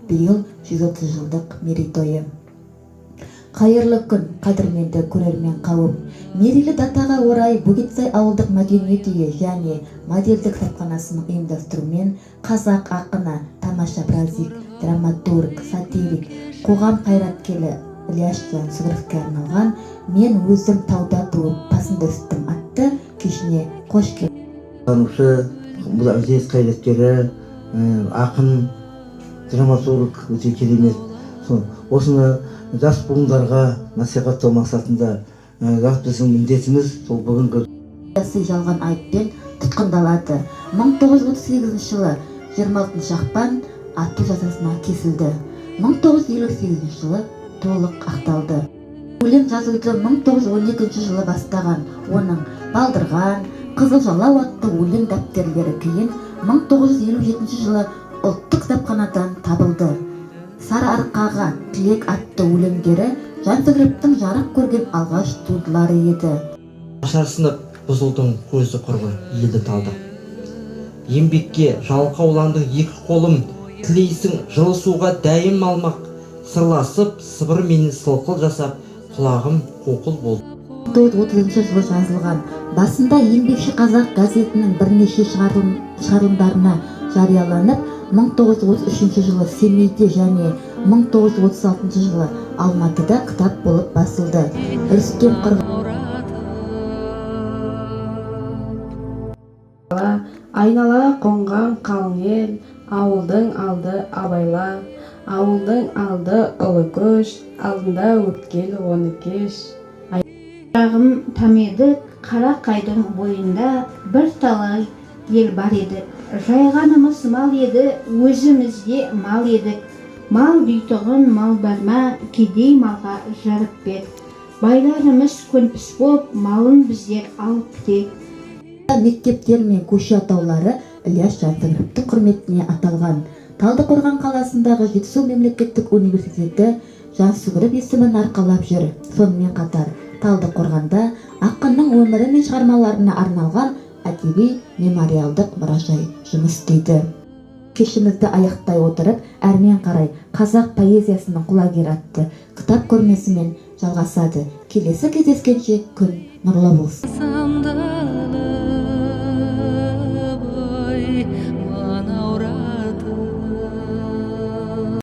биыл 130 жылдық мерейтойы. Қайырлы күн, қадірменді көрермен қауым. Мерейлі датаға орай Бөгетсай ауылдық мәдениет үйі және модельдік кітапханасының ұйымдастыруымен қазақ ақыны, тамаша прозик, драматург, сатирик, қоғам қайраткері Ілияс Жансүгіровке арналған «Мен өзім тауда туып басымды үстім» атты кешіне қош келдіңіз. Танушы, музейс қайраткері, ақын, драматург өте керемет. Осыны жас буындарға насихаттау мақсатында біздің міндетіміз сол бүгінгі жалған айыппен тұтқындалады. 1938 жылы 26 ақпан ату жазасына кесілді. 1958 жылы толық ақталды. Өлең жазуды 1912 жылы бастаған оның Балдырған, Қызыл жалау атты өлең дәптерлері кейін 1957 жылы ұлттық кітапханадан табылды. Сары арқаға тілек атты өлеңдері Жансүгіровтің жарық көрген алғаш туындылары еді. Ашарсынып бұзылдың көзді құрғы елді талды. Еңбекке жалқауландың екі қолым, тілейсің жылы суға дәйім алмақ. Сырласып сыбыр мені сылқыл жасап, құлағым қоқыл болды. 1930 жылы жазылған басында Еңбекші қазақ газетінің бірнеше шығарылымдарына жарияланып, 1933 жылы Семейде және 1936 жылы Алматыда кітап болып басылды. Рүстем Айнала қонған қалың ел, ауылдың алды абайла, ауылдың алды ұлы көш, алдында өткел оны кеш. Аяғым тамеді, қара қайдың бойында бір талай ел бар еді. Жайғанымыз мал еді, өзімізде мал едік. Мал дейтұғын мал барма, кедей малға жарып бет. Байларымыз көнпіс боп, малын біздер алып кетек. Мектептер мен көше атаулары Ілияс Жансүгіровтің құрметіне аталған. Талдықорған қаласындағы Жетісу мемлекеттік университеті Жансүгіров есімін арқалап жүр. Сонымен қатар Талдықорғанда ақынның өмірі мен шығармаларына арналған әдеби мемориалдық мұражай жұмыс істейді. Кешімізді аяқтай отырып, әрмен қарай қазақ поэзиясының құлагері атты кітап көрмесімен жалғасады. Келесі кездескенше күн нұрлы болсын.